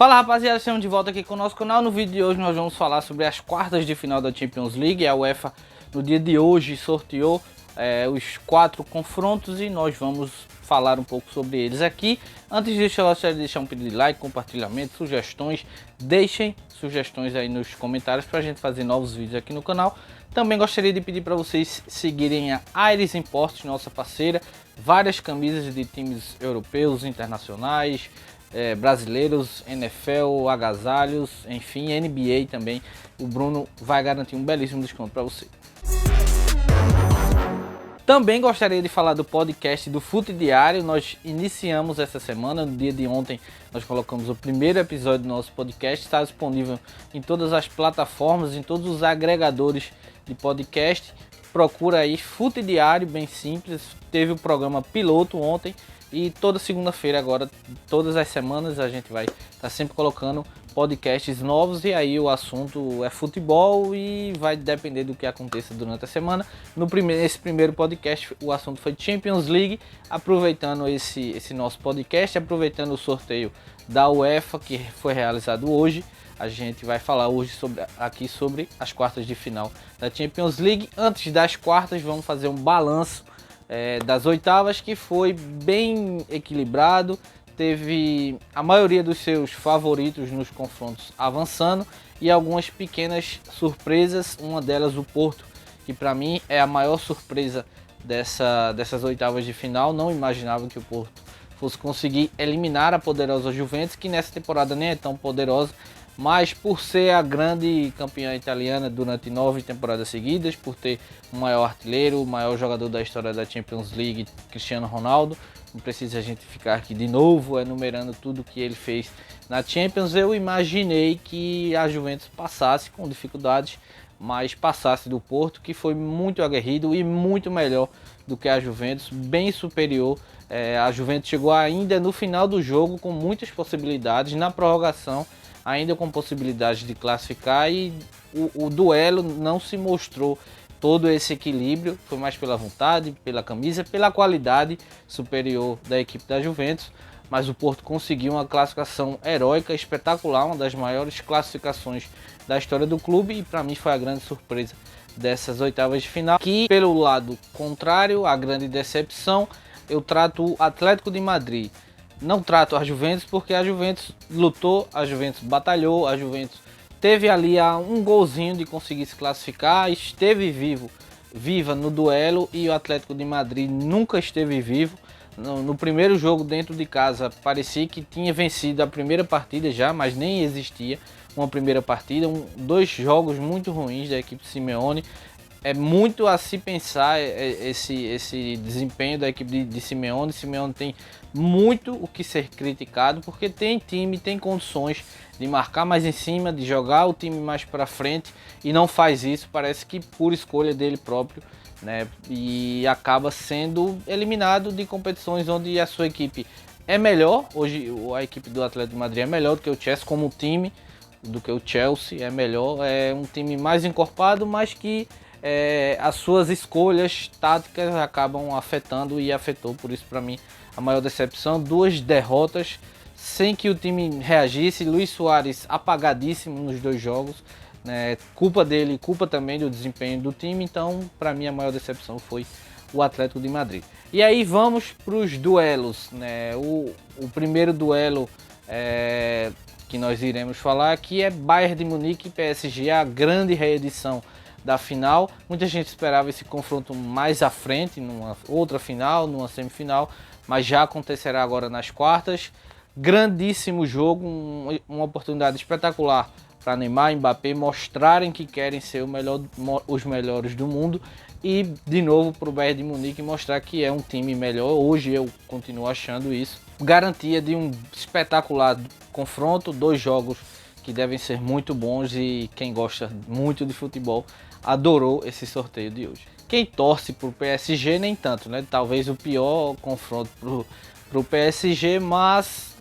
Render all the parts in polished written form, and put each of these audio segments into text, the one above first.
Fala rapaziada, estamos de volta aqui com o nosso canal. No vídeo de hoje nós vamos falar sobre as quartas de final da Champions League. A UEFA no dia de hoje sorteou os 4 confrontos e nós vamos falar um pouco sobre eles aqui. Antes disso eu gostaria de deixar um pedido de like, compartilhamento, sugestões. Deixem sugestões aí nos comentários para a gente fazer novos vídeos aqui no canal. Também gostaria de pedir para vocês seguirem a Aires Imports, nossa parceira. Várias camisas de times europeus, internacionais, brasileiros, NFL, agasalhos, enfim, NBA também. O Bruno vai garantir um belíssimo desconto para você. Também gostaria de falar do podcast do Fute Diário. Nós iniciamos essa semana, no dia de ontem nós colocamos o primeiro episódio do nosso podcast. Está disponível em todas as plataformas, em todos os agregadores de podcast. Procura aí Fute Diário, bem simples. Teve o programa piloto ontem e toda segunda-feira agora, todas as semanas a gente vai estar sempre colocando podcasts novos, e aí o assunto é futebol e vai depender do que aconteça durante a semana. Nesse primeiro podcast o assunto foi Champions League, aproveitando esse nosso podcast, aproveitando o sorteio da UEFA que foi realizado hoje. A gente vai falar hoje aqui sobre as quartas de final da Champions League. Antes das quartas vamos fazer um balanço das oitavas, que foi bem equilibrado. Teve a maioria dos seus favoritos nos confrontos avançando e algumas pequenas surpresas, uma delas o Porto, que para mim é a maior surpresa dessas oitavas de final. Não imaginava que o Porto fosse conseguir eliminar a poderosa Juventus, que nessa temporada nem é tão poderosa, mas por ser a grande campeã italiana durante 9 temporadas seguidas, por ter o maior artilheiro, o maior jogador da história da Champions League, Cristiano Ronaldo. Não precisa a gente ficar aqui de novo enumerando tudo que ele fez na Champions. Eu imaginei que a Juventus passasse com dificuldades, mas passasse do Porto, que foi muito aguerrido e muito melhor do que a Juventus, bem superior. A Juventus chegou ainda no final do jogo com muitas possibilidades, na prorrogação ainda com possibilidade de classificar, e o duelo não se mostrou todo esse equilíbrio. Foi mais pela vontade, pela camisa, pela qualidade superior da equipe da Juventus, mas o Porto conseguiu uma classificação heróica, espetacular, uma das maiores classificações da história do clube, e para mim foi a grande surpresa dessas oitavas de final. Que pelo lado contrário, a grande decepção, eu trato o Atlético de Madrid. Não trato a Juventus, porque a Juventus lutou, a Juventus batalhou, a Juventus teve ali um golzinho de conseguir se classificar, esteve viva no duelo, e o Atlético de Madrid nunca esteve vivo. No primeiro jogo dentro de casa parecia que tinha vencido a primeira partida já, mas nem existia uma primeira partida. 2 jogos muito ruins da equipe Simeone. É muito a se pensar esse desempenho da equipe de Simeone. Simeone tem muito o que ser criticado, porque tem time, tem condições de marcar mais em cima, de jogar o time mais para frente, e não faz isso, parece que por escolha dele próprio, né? E acaba sendo eliminado de competições onde a sua equipe é melhor. Hoje a equipe do Atlético de Madrid é melhor do que o Chelsea como time, do que o Chelsea é melhor, é um time mais encorpado, mas que as suas escolhas táticas acabam afetando, e afetou. Por isso, para mim, a maior decepção: 2 derrotas sem que o time reagisse. Luis Soares apagadíssimo nos 2 jogos, né? Culpa dele, culpa também do desempenho do time. Então, para mim, a maior decepção foi o Atlético de Madrid. E aí vamos para os duelos, né? O primeiro duelo que nós iremos falar aqui é Bayern de Munique e PSG, a grande reedição da final. Muita gente esperava esse confronto mais à frente, numa outra final, numa semifinal, mas já acontecerá agora nas quartas. Grandíssimo jogo, uma oportunidade espetacular para Neymar e Mbappé mostrarem que querem ser os melhores do mundo, e de novo para o Bayern de Munique mostrar que é um time melhor. Hoje eu continuo achando isso. Garantia de um espetacular confronto, 2 jogos que devem ser muito bons, e quem gosta muito de futebol adorou esse sorteio de hoje. Quem torce pro PSG nem tanto, né? Talvez o pior confronto pro PSG, mas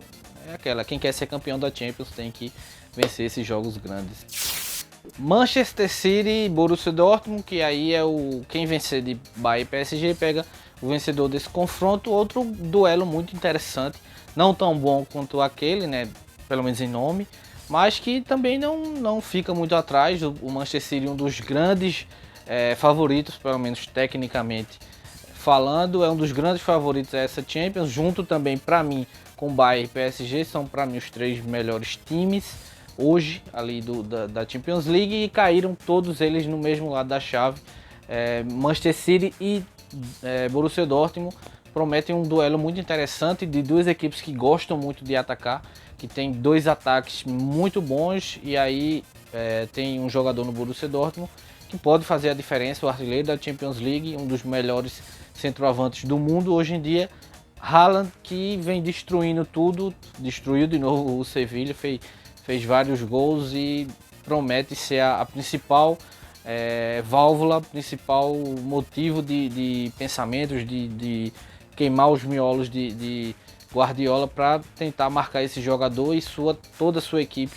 é aquela, quem quer ser campeão da Champions tem que vencer esses jogos grandes. Manchester City e Borussia Dortmund, que aí é quem vencer de Bayern e PSG pega o vencedor desse confronto. Outro duelo muito interessante, não tão bom quanto aquele, né? pelo menos em nome, mas que também não fica muito atrás. O Manchester City, um dos grandes favoritos, pelo menos tecnicamente falando, é um dos grandes favoritos a essa Champions, junto também para mim com Bayern e PSG, são para mim os 3 melhores times hoje ali da Champions League, e caíram todos eles no mesmo lado da chave. Manchester City e Borussia Dortmund prometem um duelo muito interessante de duas equipes que gostam muito de atacar, que tem 2 ataques muito bons, e aí tem um jogador no Borussia Dortmund que pode fazer a diferença, o artilheiro da Champions League, um dos melhores centroavantes do mundo hoje em dia, Haaland, que vem destruindo tudo, destruiu de novo o Sevilla, fez vários gols e promete ser a principal válvula, principal motivo de pensamentos, de queimar os miolos de Guardiola para tentar marcar esse jogador, e toda a sua equipe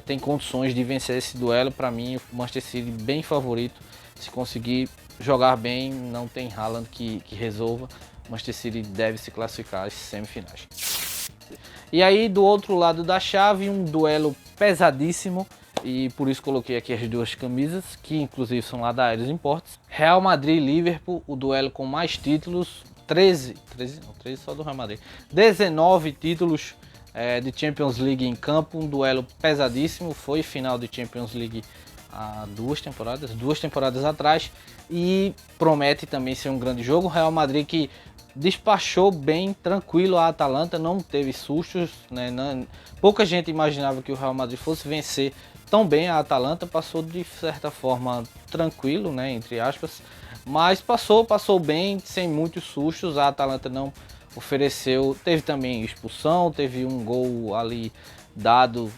tem condições de vencer esse duelo. Para mim, o Manchester City bem favorito, se conseguir jogar bem, não tem Haaland que resolva, o Manchester City deve se classificar às semifinais. E aí, do outro lado da chave, um duelo pesadíssimo, e por isso coloquei aqui as 2 camisas, que inclusive são lá da Aeros Imports. Real Madrid e Liverpool, o duelo com mais títulos, 13 só do Real Madrid, 19 títulos de Champions League em campo, um duelo pesadíssimo, foi final de Champions League há 2 temporadas atrás, e promete também ser um grande jogo. O Real Madrid que despachou bem tranquilo a Atalanta, não teve sustos, né? Pouca gente imaginava que o Real Madrid fosse vencer tão bem a Atalanta, passou de certa forma tranquilo, né, entre aspas, mas passou bem, sem muitos sustos. A Atalanta não ofereceu, teve também expulsão, teve um gol ali dado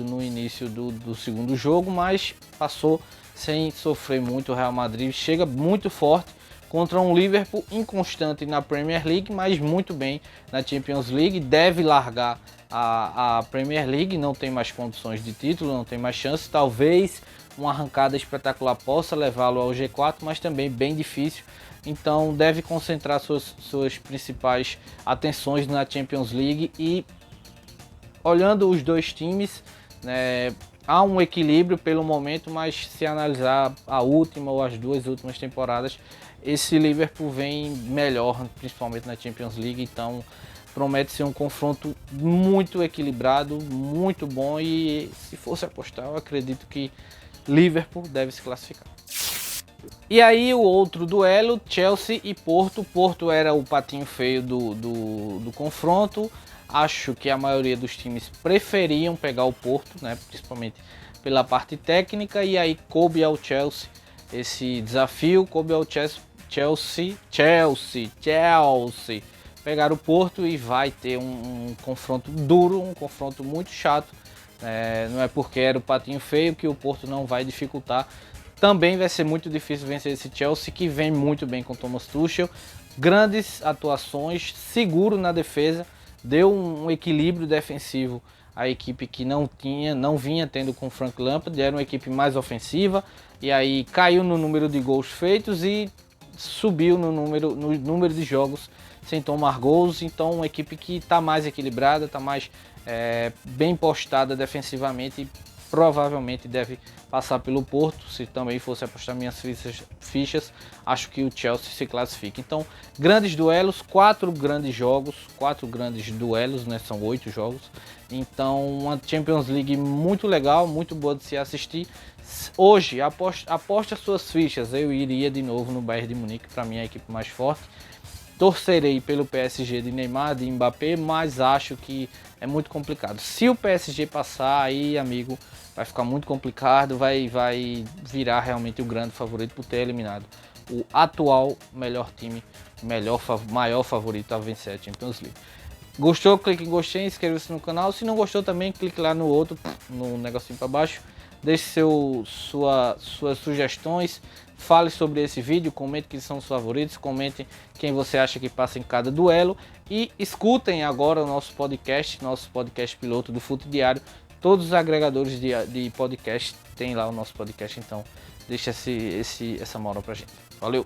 no início do segundo jogo, mas passou sem sofrer muito. O Real Madrid chega muito forte contra um Liverpool inconstante na Premier League, mas muito bem na Champions League. Deve largar a Premier League, não tem mais condições de título, não tem mais chance. Talvez uma arrancada espetacular possa levá-lo ao G4, mas também bem difícil. Então deve concentrar suas principais atenções na Champions League. E olhando os 2 times, né, há um equilíbrio pelo momento, mas se analisar a última ou as 2 últimas temporadas, esse Liverpool vem melhor, principalmente na Champions League. Então promete ser um confronto muito equilibrado, muito bom, e se fosse apostar, eu acredito que Liverpool deve se classificar. E aí o outro duelo, Chelsea e Porto. Porto era o patinho feio do confronto. Acho que a maioria dos times preferiam pegar o Porto, né, principalmente pela parte técnica, e aí coube ao Chelsea esse desafio, coube ao Chelsea pegar o Porto, e vai ter um confronto duro, um confronto muito chato. Não é porque era o patinho feio que o Porto não vai dificultar. Também vai ser muito difícil vencer esse Chelsea, que vem muito bem com Thomas Tuchel. Grandes atuações, seguro na defesa, deu um equilíbrio defensivo à equipe que não vinha tendo com Frank Lampard. Era uma equipe mais ofensiva, e aí caiu no número de gols feitos e subiu no número de jogos sem tomar gols. Então uma equipe que está mais equilibrada, está mais bem postada defensivamente, e provavelmente deve passar pelo Porto. Se também fosse apostar minhas fichas, acho que o Chelsea se classifica. Então, grandes duelos, 4 grandes jogos, 4 grandes duelos, né? São 8 jogos. Então, uma Champions League muito legal, muito boa de se assistir. Hoje, aposta suas fichas, eu iria de novo no Bayern de Munique, para mim é a equipe mais forte. Torcerei pelo PSG de Neymar, de Mbappé, mas acho que é muito complicado. Se o PSG passar, aí, amigo, vai ficar muito complicado, vai virar realmente o grande favorito por ter eliminado o atual melhor time, maior favorito a vencer a Champions League. Gostou? Clique em gostei, inscreva-se no canal. Se não gostou também, clique lá no outro, no negocinho para baixo. Deixe suas sugestões, fale sobre esse vídeo, comente quem são os favoritos, comente quem você acha que passa em cada duelo, e escutem agora o nosso podcast piloto do Fute Diário. Todos os agregadores de podcast tem lá o nosso podcast, então deixa essa moral pra gente. Valeu!